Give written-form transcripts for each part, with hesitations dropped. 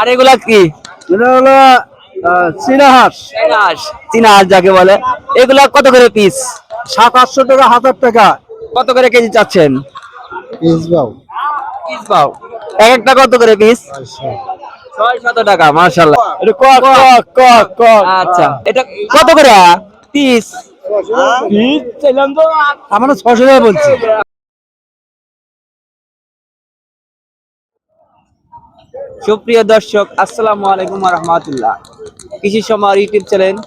আর এগুলা কি? এটা হলো চীনা হাঁস। চীনা হাঁস যাকে বলে। এগুলা কত করে পিস? 700-800 টাকা, 1000 টাকা কত করে কেজি চাচ্ছেন? পিস বাউ। পিস পাও এক একটা কত করে পিস? 600 টাকা। মাশাআল্লাহ। এটা কক কক কক কক। আচ্ছা, এটা কত করে পিস? পিস চাইলাম তো আমরা 600 টাকা বলছি। সুপ্রিয় দর্শক, আসসালামু আলাইকুম ওয়া রাহমাতুল্লাহ। কৃষি সমার ইউটিউব চ্যানেল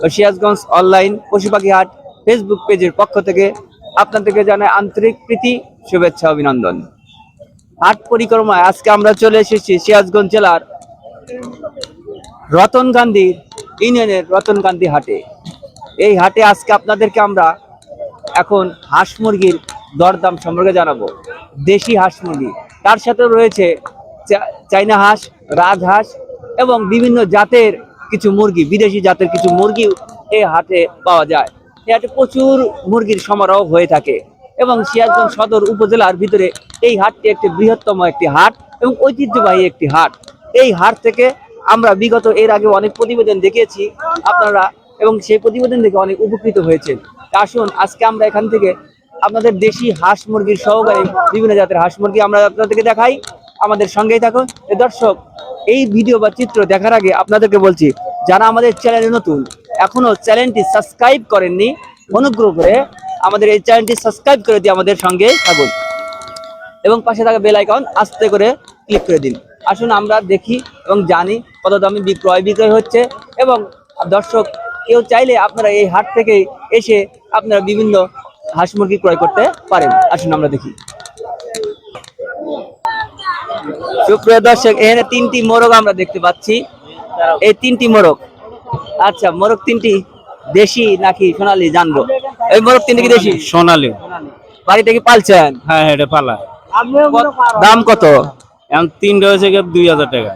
ও সিরাজগঞ্জ অনলাইন পশু পাখি হাট ফেসবুক পেজের পক্ষ থেকে আপনাদেরকে জানাই আন্তরিক প্রীতি, শুভেচ্ছা, অভিনন্দন। হাট পরিক্রমায় আজকে আমরা চলে এসেছি সিরাজগঞ্জ জেলার রতনকান্দি ইউনিয়নের রতনকান্দি হাটে। এই হাটে আজকে আপনাদেরকে আমরা এখন হাঁস মুরগির দরদাম সম্পর্কে জানাবো। দেশি হাঁস মুরগি, তার সাথে রয়েছে চাইনা হাঁস, রাজহাঁস এবং বিভিন্ন জাতের কিছু মুরগি, বিদেশি জাতের কিছু মুরগিও এই হাটে পাওয়া যায়। এই হাটে প্রচুর মুরগির সমারোহ হয়ে থাকে এবং সিরাজগঞ্জ সদর উপজেলার ভিতরে এই হাটটি একটি বৃহত্তম একটি হাট এবং ঐতিহ্যবাহী একটি হাট। এই হাট থেকে আমরা বিগত এর আগে অনেক প্রতিবেদন দেখিয়েছি আপনারা, এবং সেই প্রতিবেদন থেকে অনেক উপকৃত হয়েছেন। আসুন আজকে আমরা এখান থেকে আপনাদের দেশি হাঁস মুরগির সহকারে বিভিন্ন জাতের হাঁস মুরগি আমরা আপনাদেরকে দেখাই। আমাদের সঙ্গেই থাকুন। দর্শক, এই ভিডিও বা চিত্র দেখার আগে আপনাদেরকে বলছি, যারা আমাদের চ্যানেলে নতুন, এখনো চ্যানেলটি সাবস্ক্রাইব করেননি, অনুগ্রহ করে আমাদের এই চ্যানেলটি সাবস্ক্রাইব করে দিয়ে আমাদের সঙ্গে থাকুন এবং পাশে থাকা বেল আইকন আস্তে করে ক্লিক করে দিন। আসুন আমরা দেখি এবং জানি কত দামে বিক্রয় হচ্ছে। এবং দর্শক, কেউ চাইলে আপনারা এই হাট থেকে এসে আপনারা বিভিন্ন হাঁস মুরগি ক্রয় করতে পারেন। আসুন আমরা দেখি। সুপ্রিয় দর্শক, এখানে তিনটি মোরগ আমরা দেখতে পাচ্ছি। এই তিনটি মোরগ, আচ্ছা মোরগ তিনটি দেশি নাকি সোনালী জানবো। এই মোরগ তিনটি কি দেশি? সোনালী। বাড়িতে কি পালছেন? হ্যাঁ, এটা পালা। দাম কত? এখন 3টা হয়েছে 2000 টাকা।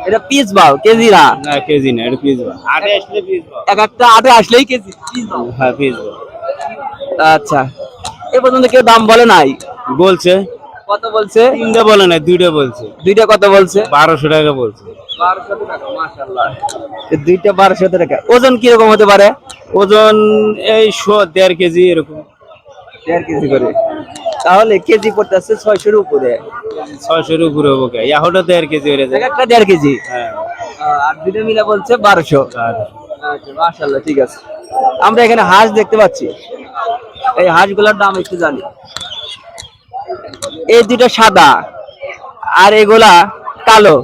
এটা পিস বাও, কেজি না? না, কেজি না, এটা পিস বাউ। আটে আসলে পিস বাউ। এক একটা আটে আসলেই কেজি পিস বাও। হ্যাঁ, পিস বাউ। আচ্ছা, এ পর্যন্ত কেউ দাম বলে নাই? বলছে। কত বলছে? 3টা বলে নাই, 2টা বলছে। দুইটা কত বলছে? 1200 টাকা বলছে। 1200 টাকা। মাশাআল্লাহ, এই দুইটা 1200 টাকা। ওজন কি রকম হতে পারে? ওজন এই 1.5 কেজি এরকম। 1.5 কেজি করে, তাহলে কেজি পড়তেছে 600 এর উপরে। 600 এর উপরে হবে কে? এখনো 1.5 কেজি হয়ে যায়। এক একটা 1.5 কেজি। হ্যাঁ, আর দুইটা মিলে বলছে 1200। আর আচ্ছা, মাশাআল্লাহ, ঠিক আছে। আমরা এখানে হাঁস দেখতে পাচ্ছি, এই হাঁসগুলোর দাম একটু জানি। এই দুইটা সাদা আর এগুলা কালো।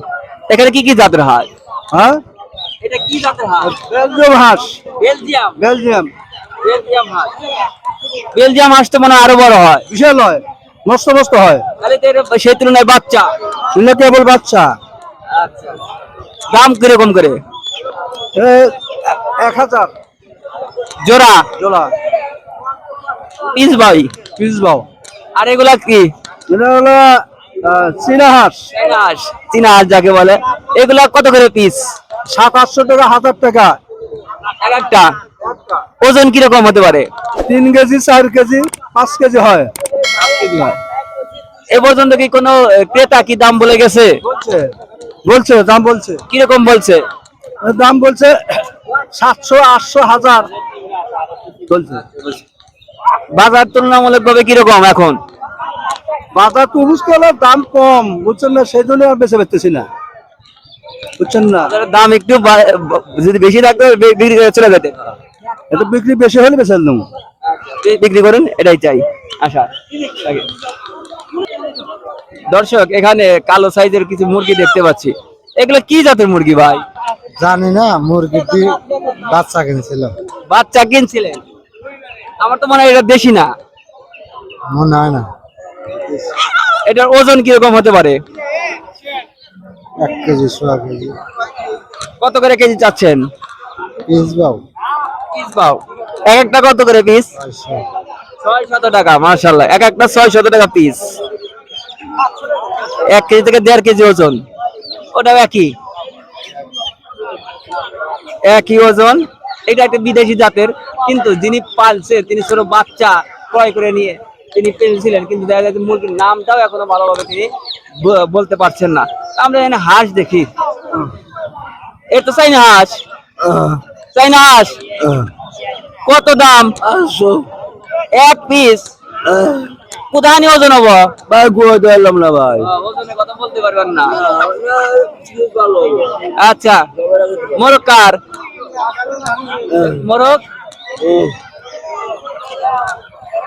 এখানে কি কি জাতের হাঁস? হ্যাঁ, এটা কি জাতের হাঁস? বেলজিয়াম হাঁস। বেলজিয়াম। বেলজিয়াম বেলজিয়াম হাঁস। বেলজিয়াম হাঁস তো মানে আরো বড় হয়, বিশাল হয়, মস্ত মস্ত হয়। তাহলে তো এর সেই তুলনায় বাচ্চা। শুনলে কেবল বাচ্চা। আচ্ছা, দাম কিরকম করে? 1000 জোড়া? জোড়া। পিস ভাই? পিস বাউ। আর এগুলা কি? এটা হলো চীনা হাঁস। হাঁস, চীনা হাঁস যাকে বলে। এগুলা কত করে পিস? 700-800 টাকা, 1000 টাকা এক একটা। ওজন কিরকম হতে পারে? 3 কেজি, 4 কেজি, 5 কেজি হয়। এ পর্যন্ত কি কোনো ক্রেতা কি দাম বলে গেছে? বলছে বলছে দাম বলছে। কিরকম বলছে? দাম বলছে 700, 800, 1000 বলছে। বাজার তুলনামূলক ভাবে কিরকম এখন? বাজার তো বুঝতে দাম কম, বুঝছেন না, সেই জন্য আর বেঁচে পেতেছি না, বুঝছেন না। বাজারের দাম একটু যদি বেশি থাকতো বিক্রি করে চলে যেতে। এটা বিক্রি বেশি হলে বেঁচে নেব। বিক্রি করেন, এটাই চাই আশা। দর্শক, এখানে কালো সাইজের কিছু মুরগি দেখতে পাচ্ছি। এগুলো কি জাতের মুরগি ভাই? জানি না, মুরগিটি বাচ্চা কিনেছিলাম। বাচ্চা কিনছিলেন? আমার তো মনে হয় এটা দেশি না। মনে হয় না। এটার ওজন কিরকম হতে পারে? 1 কেজি, 1.5 কেজি। কত করে কেজি চাচ্ছেন? পিস বাউ। পিস পাও এক একটা কত করে পিস? 600 টাকা। মাশাআল্লাহ, এক একটা 600 টাকা পিস। 1 কেজি থেকে 1.5 কেজি ওজন। ওটাও একই ওজন। এটা একটা বিদেশি জাতের, কিন্তু যিনি পালছে তিনি ছোট বাচ্চা ক্রয় করে নিয়ে তিনি পেয়েছিলেন, কিন্তু দেখা যাচ্ছে মুরগির নামটাও এখনো ভালোভাবে তিনি বলতে পারছেন না। আমরা এখানে হাঁস দেখি, এই তো চাইনা হাঁস, চাইনা হাঁস কত দাম? 800 এক পিস কোথায় নিয়ে ওজন হবো? ভাই গুয়া দিলাম না ভাই। ওজনের কথা বলতে পারবেন না। আচ্ছা মোরগ কার? মোরগ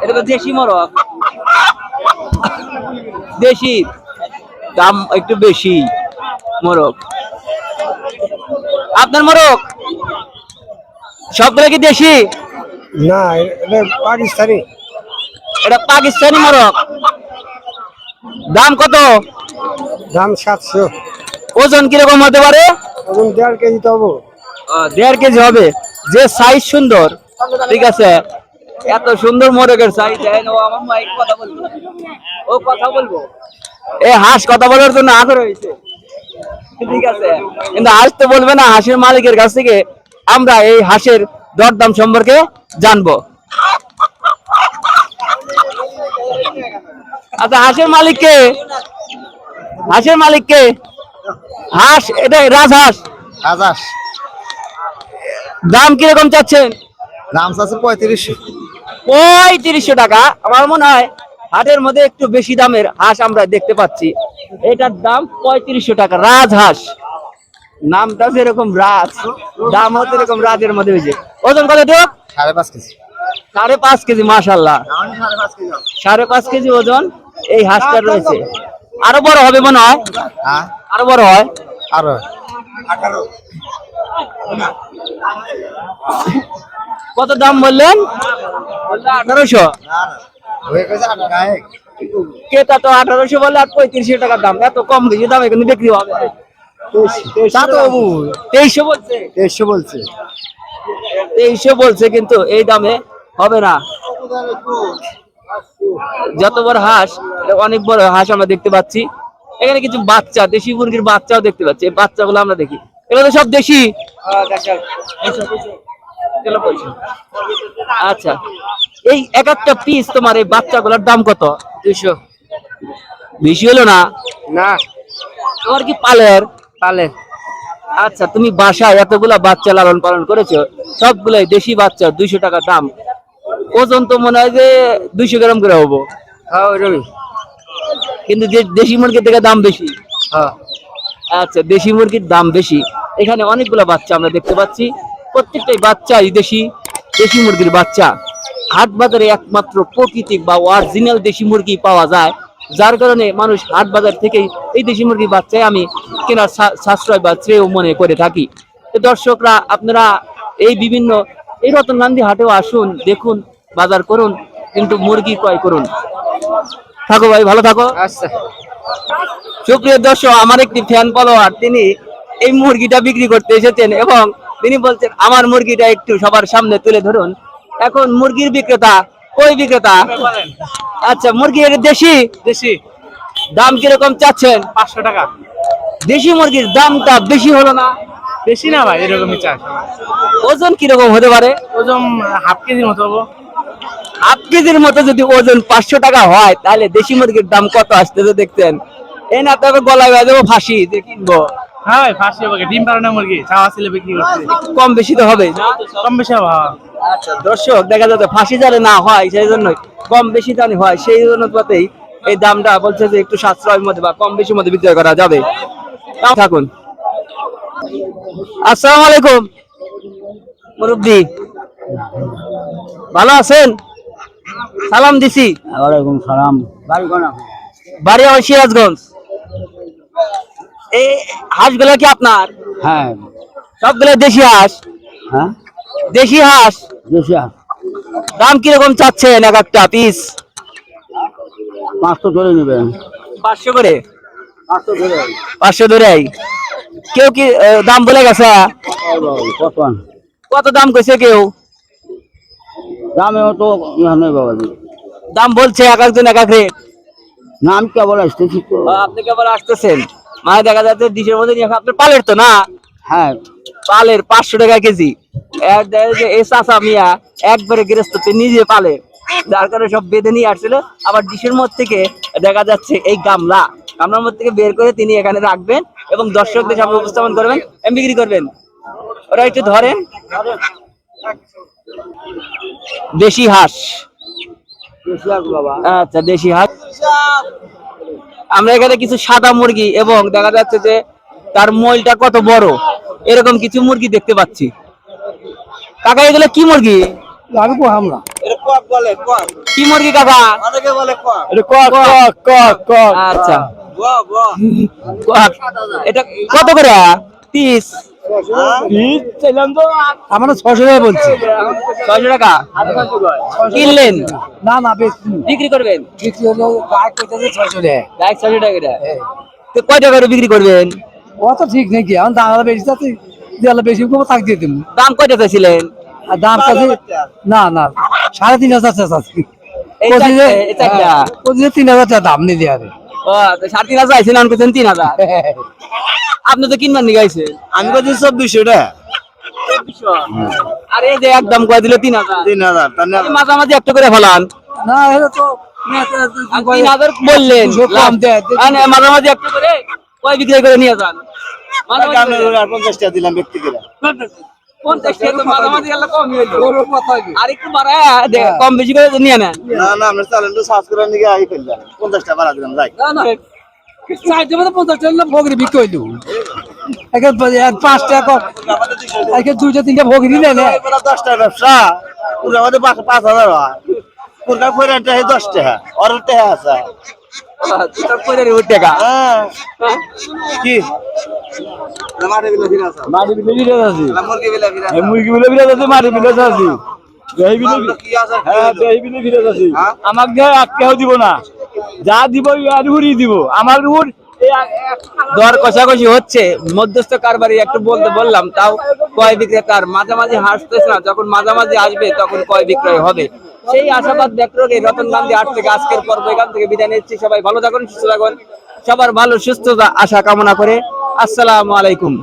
এটা তো দেশি মোরগ, দেশি, দাম একটু বেশি মোরগ। আপনার মোরগ সবগুলো কি দেশি? না এটা পাকিস্তানি। এটা পাকিস্তানি মোরগ। দাম কত? দাম 700। ওজন কিরকম হতে পারে? ওজন 1.5 কেজি তো হবো। 1.5 কেজি হবে। যে সাইজ সুন্দর, ঠিক আছে, এত সুন্দর মোরগের সাইজ। ও আমার মাইক কথা বলবো, ও কথা বলবো, এই হাঁস কথা বলার জন্য আগ্রহ হয়েছে, ঠিক আছে, কিন্তু হাঁস তো বলবে না। হাঁসের মালিকের কাছ থেকে আমরা এই হাঁসের দরদাম সম্পর্কে জানবো। আচ্ছা হাঁসের মালিক কে? হাঁসের মালিক কে? হাঁস এটা রাজহাঁস। হাজার দাম কিরকম চাচ্ছেন? দাম আছে 3500। 3500 টাকা। আমার মনে হয় হাটের মধ্যে একটু বেশি দামের হাঁস আমরা দেখতে পাচ্ছি। এটার দাম 3500 টাকা, রাজহাঁস। নামটা যেরকম রাজ, দাম হচ্ছে এরকম রাজের মধ্যে হয়েছে। ওজন কত তো? 5.5 কেজি। 5.5 কেজি, মাশাআল্লাহ। 5.5 কেজি ওজন এই হাঁসটা রয়েছে। আরো বড় হবে মনে হয়, হ্যাঁ আরো বড় হয়। আরো কত দাম বললেন? 1800। হয়ে গেছে 8 ক্রেতা তো 1800 বলে, আর 3500 টাকা দাম। এত কম বেশি দামে কিন্তু বিক্রি হবে? 2300 বলছে। 2300 বলছে। 2300 বলছে, কিন্তু এই দামে হবে না। যত বড় হাঁস, এটা অনেক বড় হাঁস আমরা দেখতে পাচ্ছি। এখানে কিছু বাচ্চা, দেশি মুরগির বাচ্চাও দেখতে পাচ্ছি। এই বাচ্চাগুলো আমরা দেখি, এগুলো তো সব দেশি। আচ্ছা এই এক একটা পিস তোমার এই বাচ্চাগুলোর দাম কত? 200। বেশি হলো না? না তোমার কি পালের? পালে। আচ্ছা তুমি বাসায় এতগুলা বাচ্চা লালন পালন করেছো, সবগুলাই দেশি বাচ্চা, 200 টাকা দাম। ওজন তো মনে হয় যে 200 গ্রাম করে হবো। হ্যাঁ ওইরকমই। কিন্তু যে দেশি মুরগির থেকে দাম বেশি। হ্যাঁ আচ্ছা দেশি মুরগির দাম বেশি। এখানে অনেকগুলো বাচ্চা আমরা দেখতে পাচ্ছি, প্রত্যেকটাই বাচ্চাই দেশি, দেশি মুরগির বাচ্চা। হাট বাজারে একমাত্র প্রাকৃতিক বা অরিজিনাল দেশি মুরগি পাওয়া যায়, যার কারণে মানুষ হাট বাজার থেকেই এই দেশি মুরগির বাচ্চাই আমি কেনার সাশ্রয় বা শ্রেয় মনে করে থাকি। তো দর্শকরা আপনারা এই বিভিন্ন এই রতনগান্ধী হাটেও আসুন, দেখুন, বাজার করুন, কিন্তু মুরগি ক্রয় করুন। থাকো ভাই, ভালো থাকো। আচ্ছা। সুপ্রিয় দর্শক, আমার একটি ফ্যান ফলোয়ার, তিনি এই মুরগিটা বিক্রি করতে এসেছেন এবং তিনি বলছেন আমার মুরগিটা একটু সবার সামনে তুলে ধরুন। এখন মুরগির বিক্রেতা, কই বিক্রেতা? আচ্ছা মুরগি এটা দেশি? দেশি। দাম কিরকম চাচ্ছেন? 500 টাকা। দেশি মুরগির দামটা বেশি হলো না? বেশি না ভাই, এরকমই চাষ। ওজন কিরকম হতে পারে? ওজন হাফ কেজির মতো হবো। হাফ কেজির মতো যদি ওজন 500 টাকা হয়, তাহলে দেশি মুরগির দাম কত আসতেছে দেখতেন? এই না তবে গলায় বাজে ফাঁসি যে কিনবো। হ্যাঁ ভাই, ফার্স্ট হবে। ডিম পারে না মুরগি, চাওয়া ছিল বিক্রি করছে। কম বেশি তো হবে না? কম বেশি হবে। আচ্ছা দর্শক, দেখা যাচ্ছে ফাঁসি যাতে না হয় সেই জন্য কম বেশি দানি হয়, সেই অনুপাতেই এই দামটা বলছে যে একটু সাশ্রয়ের মধ্যে বা কম বেশির মধ্যে বিক্রয় করা যাবে। থাকুন। আসসালামু আলাইকুম মুরব্বি, ভালো আছেন? সালাম দিছি। ওয়ালাইকুম সালাম। বাড়ি কোন? বাড়ি আমার সিরাজগঞ্জ। এই হাঁসগুলা কি আপনার? হ্যাঁ। সবগুলো দেশি হাঁস? হ্যাঁ দেশি হাঁস। দেশি। দাম কিরকম চাচ্ছেন এক একটা পিস? 500 ধরে নেবেন। 500 করে? 500 ধরে। 500 ধরে। কেউ কি দাম বলে গেছে? কত? কত দাম কইছে কেউ? দামেও তো নেই বাবাজি। দাম বলছে এক একজন এক এক রেট। নাম কেবল আসতেছি তো। আপনি কেবল আসতেছেন, মানে দেখা যাচ্ছে ডিশের মধ্যে নিয়ে আপনার পালের তো না? হ্যাঁ পালের 500 টাকা কেজি। এই চাচা মিয়া একবারে গৃহস্থতে নিজে পালে, যার কারণে সব বেঁধে নিয়ে আসছিল। আবার ডিশের মধ্যে থেকে দেখা যাচ্ছে এই গামলা কামরার মধ্যে থেকে বের করে তিনি এখানে রাখবেন এবং দর্শকদের সামনে উপস্থাপন করবেন এবং বিক্রি করবেন। ওরা একটু ধরেন। দেশি হাঁস, আচ্ছা দেশি হাঁস। আমরা এখানে কিছু সাদা মুরগি এবং দেখা যাচ্ছে যে তার মইলটা কত বড় এরকম কিছু মুরগি দেখতে পাচ্ছি। কাকা এগুলো কি মুরগি? আমি কো হামলা কি মুরগি কাকা? আচ্ছা এটা কত করে পিস? আমরা 600 টাকা বলছি। 600 টাকা কিনলেন? না না বেশ বিক্রি করবেন? বিক্রি হলো গায়ে কইতেছে 600 টাকা। গায়ে 600 টাকা এটা। তো কয় টাকা করে বিক্রি করবেন? ও তো ঠিক নাকি এখন দাম বেশি যাচ্ছে, দিলে বেশি কম থাক দিয়ে দিন। দাম কয়টা চাইছিলেন? আর দাম কাছে না না 3500 চাচ্ছি। এই চারটে, এই চারটা। কোদিনে 3000 টাকা দাম নিয়ে দেয়া রে। ও 3500 আইছেন আর কইছেন 3000। আপনি তো কিনবার নিয়ে আইছেন। আমি কইছি 2400 টাকা। আর এই যে একদম কয় দিল 3000। 3000 তার না মাঝামাঝি একটা করে ফেলান। না এটা তো 3000 বললেন কম দেয়। মাঝামাঝি একটা করে কয় বিক্রি করে নিয়ে যান। মাঝামাঝি 50 টাকা দিলাম ব্যক্তি করে। 50 টাকা তো মাঝামাঝি গেলে কম হইলো। আর একটু বাড়ায় কম বেশি করে নিয়ে নেন। না না আমরা চ্যানেলটা সাবস্ক্রাইব নিয়ে আই ফেললাম 50 টাকা বাড়া দিলাম যাই। না না সাইডে মধ্যে 50 টাকা ভোগরি বিক্রি হইলো। একে 5 টাকা একে 2টা 3টা ভোগরি নিলে না 10 টাকা ব্যবসা পুরো আমাদের 5000 হয়। পুরো ফেরানটা 10 টাকা আর টাকা আছে। তোর কইরে টাকা। হ্যাঁ কি মাঠে বিলে ফিরে আসা মাটি বিলে বিলে আছে, মুরগি বিলে ফিরে এই মুরগি বিলে বিলে আছে, মাটি বিলে আছে, দেহি বিলে কি আছে হ্যাঁ দেহি বিলে বিলে আছে। হ্যাঁ? আমাকে আটকেও দিব না, যা দিব আর উড়িয়ে দিব। আমার উড় দর কষাকষি হচ্ছে, মধ্যস্থ কারবারি একটু বলতে বললাম, তাও ক্রয় বিক্রেতার মাঝামাঝি হাসতেছে না, যখন মাঝামাঝি আসবে তখন ক্রয় বিক্রয় হবে, সেই আশাবাদ ব্যক্ত রেখে রতন গান্ধী হাট থেকে আজকের পর্ব এখান থেকে বিদায় নিচ্ছি। সবাই ভালো থাকুন, সুস্থ থাকুন, সবার ভালো সুস্থতা আশা কামনা করে আসসালামু আলাইকুম।